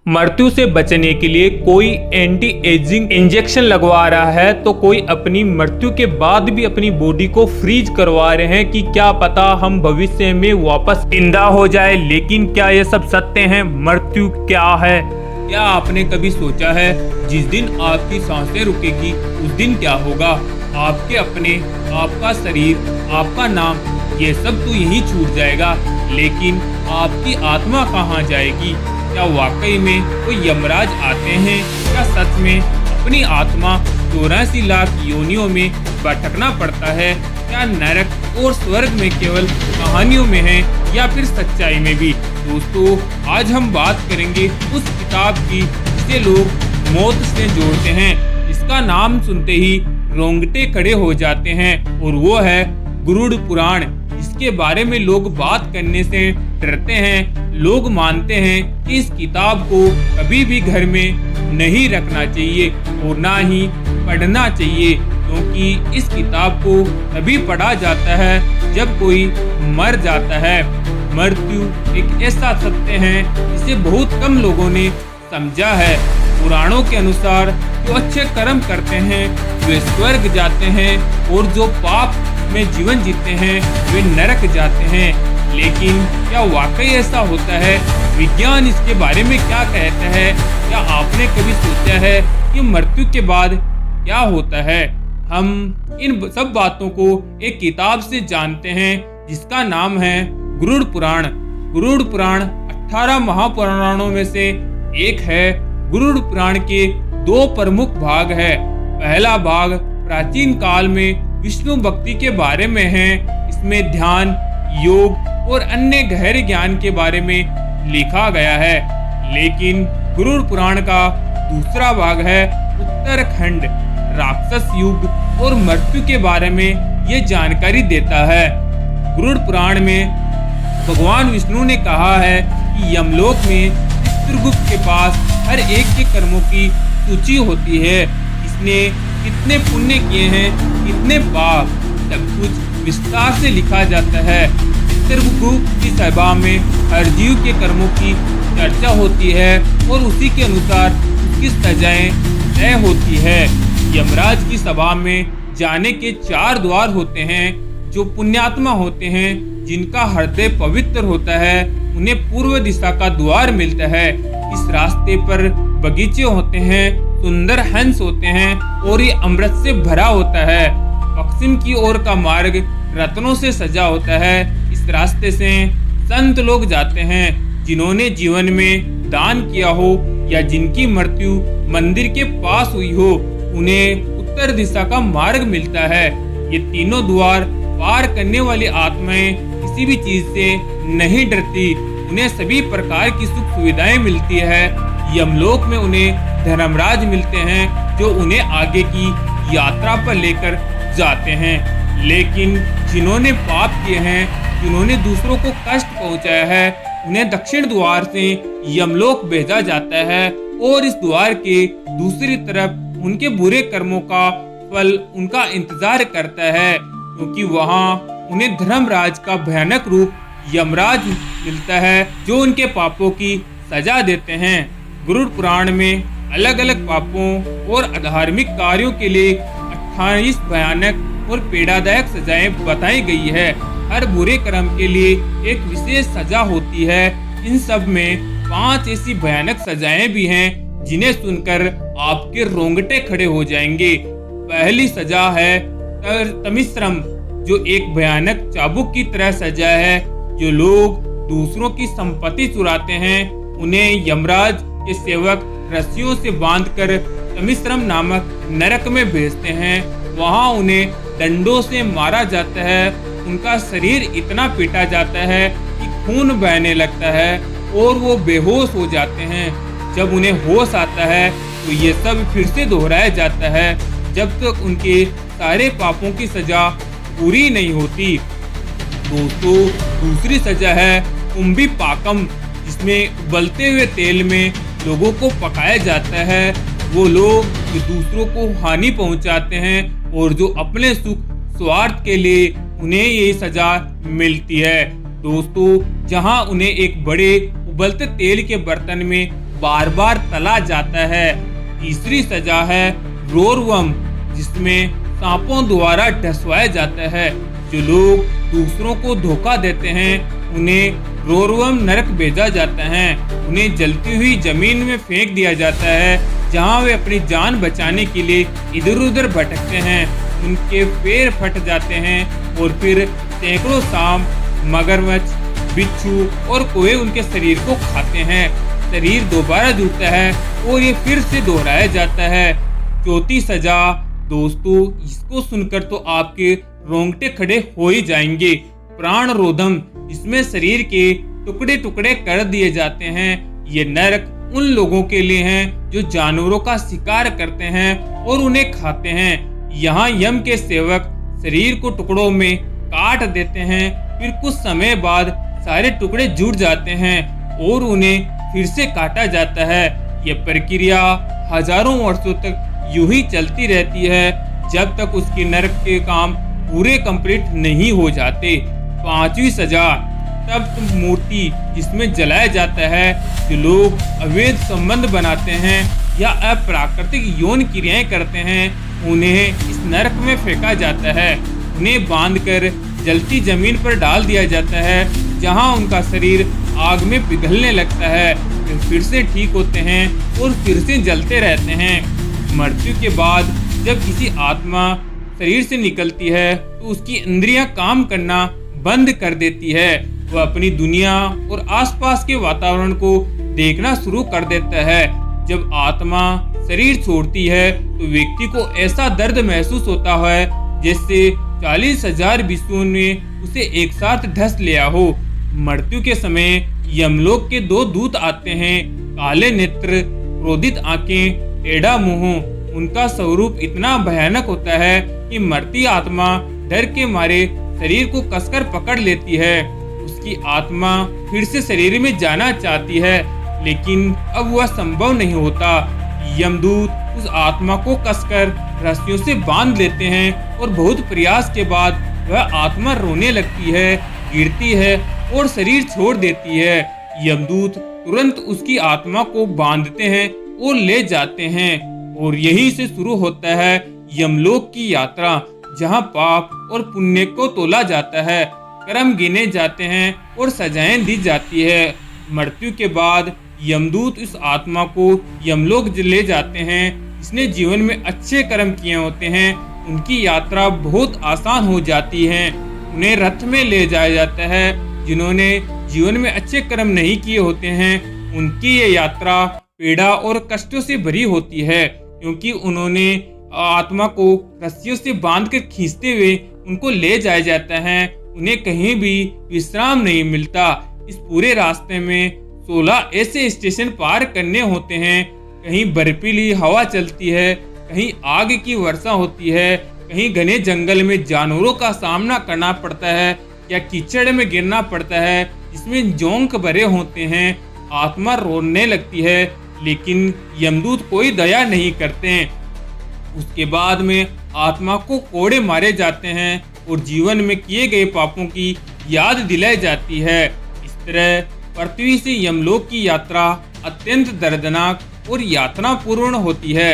मृत्यु से बचने के लिए कोई एंटी एजिंग इंजेक्शन लगवा रहा है तो कोई अपनी मृत्यु के बाद भी अपनी बॉडी को फ्रीज करवा रहे हैं कि क्या पता हम भविष्य में वापस जिंदा हो जाए। लेकिन क्या ये सब सत्य है? मृत्यु क्या है? क्या आपने कभी सोचा है जिस दिन आपकी सांसें रुकेगी उस दिन क्या होगा? आपके अपने, आपका शरीर, आपका नाम, ये सब तो यहीं छूट जाएगा, लेकिन आपकी आत्मा कहाँ जाएगी? क्या वाकई में कोई यमराज आते हैं? क्या सच में अपनी आत्मा 84 लाख योनियों में भटकना पड़ता है? क्या नरक और स्वर्ग में केवल कहानियों में है या फिर सच्चाई में भी? दोस्तों, आज हम बात करेंगे उस किताब की जिसे लोग मौत से जोड़ते हैं। इसका नाम सुनते ही रोंगटे खड़े हो जाते हैं और वो है गरुड़ पुराण। इसके बारे में लोग बात करने से डरते हैं। लोग मानते हैं कि इस किताब को कभी भी घर में नहीं रखना चाहिए और ना ही पढ़ना चाहिए, क्योंकि इस किताब को तभी पढ़ा जाता है जब कोई मर जाता है। मृत्यु एक ऐसा सत्य है जिसे बहुत कम लोगों ने समझा है। पुराणों के अनुसार जो अच्छे कर्म करते हैं वे स्वर्ग जाते हैं और जो पाप में जीवन जीते हैं वे नरक जाते हैं। लेकिन क्या वाकई ऐसा होता है? विज्ञान इसके बारे में क्या कहता है? क्या आपने कभी सोचा है कि मृत्यु के बाद क्या होता है? हम इन सब बातों को एक किताब से जानते हैं जिसका नाम है गरुड़ पुराण। गरुड़ पुराण 18 महापुराणों में से एक है। गरुड़ पुराण के 2 प्रमुख भाग है। पहला भाग प्राचीन काल में विष्णु भक्ति के बारे में है। इसमें ध्यान, योग और अन्य गहरे ज्ञान के बारे में लिखा गया है। लेकिन गरुड़ पुराण का दूसरा भाग है उत्तरखंड, राक्षस युग और मृत्यु के बारे में ये जानकारी देता है। गरुड़ पुराण में भगवान विष्णु ने कहा है कि यमलोक में चित्रगुप्त के पास हर एक के कर्मों की सूची होती है। इसने कितने पुण्य किए हैं, कितने पाप, सब कुछ विस्तार से लिखा जाता है। चित्रगुप्त की सभा में हर जीव के कर्मों की चर्चा होती है और उसी के अनुसार उसकी सजाएं तय होती है। यमराज की सभा में जाने के 4 द्वार होते हैं। जो पुण्यात्मा होते हैं, जिनका हृदय पवित्र होता है, उन्हें पूर्व दिशा का द्वार मिलता है। इस रास्ते पर बगीचे होते हैं, सुंदर हंस होते हैं और ये अमृत से भरा होता है। पश्चिम की ओर का मार्ग रत्नों से सजा होता है। इस रास्ते से संत लोग जाते हैं जिन्होंने जीवन में दान किया हो या जिनकी मृत्यु मंदिर के पास हुई हो। उन्हें उत्तर दिशा का मार्ग मिलता है। ये तीनों द्वार पार करने वाली आत्माएं किसी भी चीज से नहीं डरती। उन्हें सभी प्रकार की सुख सुविधाएं मिलती है। यमलोक में उन्हें धर्मराज मिलते हैं जो उन्हें आगे की यात्रा पर लेकर जाते हैं। लेकिन जिन्होंने पाप किए हैं, जिन्होंने दूसरों को कष्ट पहुंचाया है, उन्हें दक्षिण द्वार से यमलोक भेजा जाता है और इस द्वार के दूसरी तरफ उनके बुरे कर्मों का फल उनका इंतजार करता है, क्योंकि वहां उन्हें धर्मराज का भयानक रूप यमराज मिलता है जो उनके पापों की सजा देते हैं। गरुड़ पुराण में अलग अलग पापों और अधार्मिक कार्यों के लिए 28 भयानक और पीड़ादायक सजाएं बताई गई है। हर बुरे कर्म के लिए एक विशेष सजा होती है। इन सब में 5 ऐसी भयानक सजाएं भी हैं जिन्हें सुनकर आपके रोंगटे खड़े हो जाएंगे। पहली सजा है तमिश्रम, जो एक भयानक चाबुक की तरह सजा है। जो लोग दूसरों की संपत्ति चुराते हैं, उन्हें यमराज के सेवक रस्सियों से बांधकर तमिश्रम नामक नरक में भेजते हैं। वहां उन्हें डंडों से मारा जाता है। उनका शरीर इतना पीटा जाता है कि खून बहने लगता है और वो बेहोश हो जाते हैं। जब उन्हें होश आता है तो ये सब फिर से दोहराया जाता है जब तक उनके सारे पापों की सजा पूरी नहीं होती। दोस्तों, दूसरी सजा है कुंभी पाकम, जिसमें उबलते हुए तेल में लोगों को पकाया जाता है। वो लोग जो दूसरों को हानि पहुंचाते हैं और जो अपने सुख स्वार्थ के लिए उन्हें ये सजा मिलती है। दोस्तों, जहां उन्हें एक बड़े उबलते तेल के बर्तन में बार बार तला जाता है। तीसरी सजा है रोरवम, जिसमें सांपों द्वारा ढसवाया जाता है। जो लोग दूसरों को धोखा देते हैं उन्हें रोरवम नरक भेजा जाता है। उन्हें जलती हुई जमीन में फेंक दिया जाता है, जहां वे अपनी जान बचाने के लिए इधर उधर भटकते हैं। उनके पैर फट जाते हैं और फिर सैकड़ों सांप, मगरमच्छ, बिच्छू और कोए उनके शरीर को खाते हैं। शरीर दोबारा जुड़ता है और ये फिर से दोहराया जाता है। चौथी सजा दोस्तों, इसको सुनकर तो आपके रोंगटे खड़े हो ही जाएंगे। प्राण रोधम, इसमें शरीर के टुकड़े टुकड़े कर दिए जाते हैं। ये नरक उन लोगों के लिए हैं जो जानवरों का शिकार करते हैं और उन्हें खाते हैं। यहाँ यम के सेवक शरीर को टुकड़ों में काट देते हैं, फिर कुछ समय बाद सारे टुकड़े जुड़ जाते हैं और उन्हें फिर से काटा जाता है। यह प्रक्रिया हजारों वर्षों तक यूं ही चलती रहती है, जब तक उसकी नरक के काम पूरे कंप्लीट नहीं हो जाते। पांचवी सजा तप्त मूर्ति, जिसमें जलाया जाता है। जो लोग अवैध संबंध बनाते हैं या अप्राकृतिक यौन क्रियाएं करते हैं उन्हें इस नरक में फेंका जाता है। उन्हें बांधकर जलती जमीन पर डाल दिया जाता है, जहां उनका शरीर आग में पिघलने लगता है। फिर से ठीक होते हैं और फिर से जलते रहते हैं। मृत्यु के बाद जब किसी आत्मा शरीर से निकलती है तो उसकी इंद्रियां काम करना बंद कर देती है। वह अपनी दुनिया और आसपास के वातावरण को देखना शुरू कर देता है। जब आत्मा शरीर छोड़ती है तो व्यक्ति को ऐसा दर्द महसूस होता है जैसे 40,000 विष्णुओं ने उसे एक साथ ढस लिया हो। मृत्यु के समय यमलोक के दो दूत आते हैं। काले नेत्र, क्रोधित आंखें, टेढ़ा मुंह। उनका स्वरूप इतना भयानक होता है कि मरती आत्मा डर के मारे शरीर को कसकर पकड़ लेती है। उसकी आत्मा फिर से शरीर में जाना चाहती है, लेकिन अब वह संभव नहीं होता। यमदूत उस आत्मा को कसकर रस्सियों से बांध लेते हैं और बहुत प्रयास के बाद वह आत्मा रोने लगती है, गिरती है और शरीर छोड़ देती है। यमदूत तुरंत उसकी आत्मा को बांधते हैं और ले जाते हैं और यहीं से शुरू होता है यमलोक की यात्रा, जहां पाप और पुण्य को तोला जाता है, कर्म गिने जाते हैं और सजाएं दी जाती है। मृत्यु के बाद यमदूत इस आत्मा को यमलोक ले जाते हैं। जिसने जीवन में अच्छे कर्म किए होते हैं उनकी यात्रा बहुत आसान हो जाती है। उन्हें रथ में ले जाया जाता है। जिन्होंने जीवन में अच्छे कर्म नहीं किए होते हैं उनकी ये यात्रा पीड़ा और कष्टों से भरी होती है, क्योंकि उन्होंने आत्मा को रस्सियों से बांधकर खींचते हुए उनको ले जाया जाता है। उन्हें कहीं भी विश्राम नहीं मिलता। इस पूरे रास्ते में 16 ऐसे स्टेशन पार करने होते हैं। कहीं बर्फीली हवा चलती है, कहीं आग की वर्षा होती है, कहीं घने जंगल में जानवरों का सामना करना पड़ता है या कीचड़ में गिरना पड़ता है जिसमें जोंक भरे होते हैं। आत्मा रोने लगती है, लेकिन यमदूत कोई दया नहीं करते। उसके बाद में आत्मा को कोड़े मारे जाते हैं और जीवन में किए गए पापों की याद दिलाई जाती है। इस तरह पृथ्वी से यमलोक की यात्रा अत्यंत दर्दनाक और यातनापूर्ण होती है।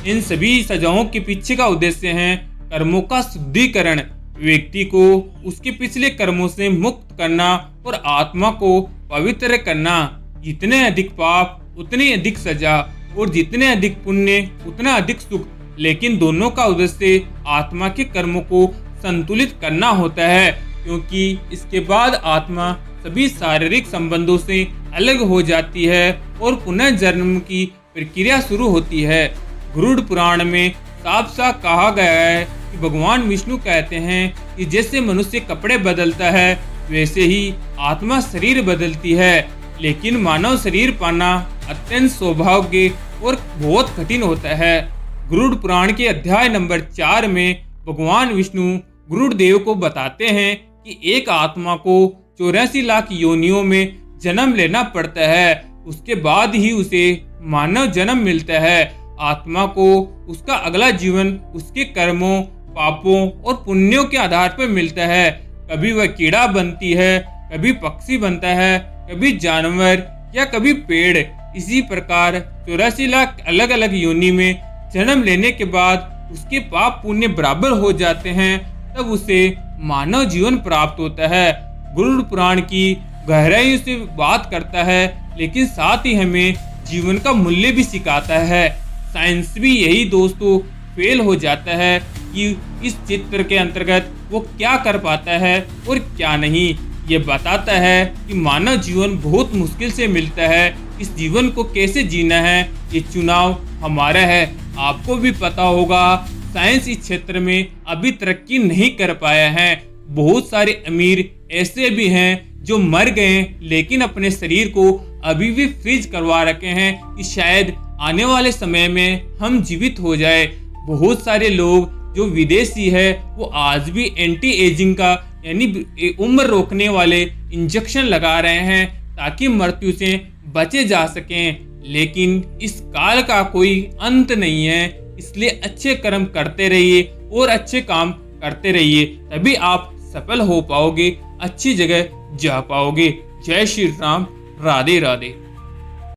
इन सभी सजाओं के पीछे का उद्देश्य है कर्मों का शुद्धिकरण, व्यक्ति को उसके पिछले कर्मों से मुक्त करना और आत्मा को पवित्र करना। जितने अधिक पाप उतनी अधिक सजा और जितने अधिक पुण्य उतना अधिक सुख, लेकिन दोनों का उद्देश्य आत्मा के कर्मों को संतुलित करना होता है, क्योंकि इसके बाद आत्मा सभी शारीरिक संबंधों से अलग हो जाती है और पुनः जन्म की प्रक्रिया शुरू होती है। गरुड़ पुराण में साफ साफ कहा गया है कि भगवान विष्णु कहते हैं कि जैसे मनुष्य कपड़े बदलता है वैसे ही आत्मा शरीर बदलती है, लेकिन मानव शरीर पाना अत्यंत सौभाग्य और बहुत कठिन होता है। गरुड़ पुराण के अध्याय नंबर 4 में भगवान विष्णु गरुड़ देव को बताते हैं कि एक आत्मा को 84 लाख योनियों में जन्म लेना पड़ता है, उसके बाद ही उसे मानव जन्म मिलता है। आत्मा को उसका अगला जीवन उसके कर्मों, पापों और पुण्यों के आधार पर मिलता है। कभी वह कीड़ा बनती है, कभी पक्षी बनता है, कभी जानवर या कभी पेड़। इसी प्रकार 84 लाख अलग अलग योनि में जन्म लेने के बाद उसके पाप पुण्य बराबर हो जाते हैं, तब उसे मानव जीवन प्राप्त होता है। गरुड़ पुराण की गहराइयों से बात करता है, लेकिन साथ ही हमें जीवन का मूल्य भी सिखाता है। साइंस भी यही दोस्तों फेल हो जाता है कि इस चित्र के अंतर्गत वो क्या कर पाता है और क्या नहीं। ये बताता है कि मानव जीवन बहुत मुश्किल से मिलता है, इस जीवन को कैसे जीना है ये चुनाव हमारा है। आपको भी पता होगा साइंस इस क्षेत्र में अभी तरक्की नहीं कर पाया है। बहुत सारे अमीर ऐसे भी हैं जो मर गए लेकिन अपने शरीर को अभी भी फ्रीज करवा रखे हैं कि शायद आने वाले समय में हम जीवित हो जाए। बहुत सारे लोग जो विदेशी है वो आज भी एंटी एजिंग का यानी उम्र रोकने वाले इंजेक्शन लगा रहे हैं ताकि मृत्यु से बचे जा सकें। लेकिन इस काल का कोई अंत नहीं है, इसलिए अच्छे कर्म करते रहिए और अच्छे काम करते रहिए, तभी आप सफल हो पाओगे, अच्छी जगह जा पाओगे। जय श्री राम, राधे राधे।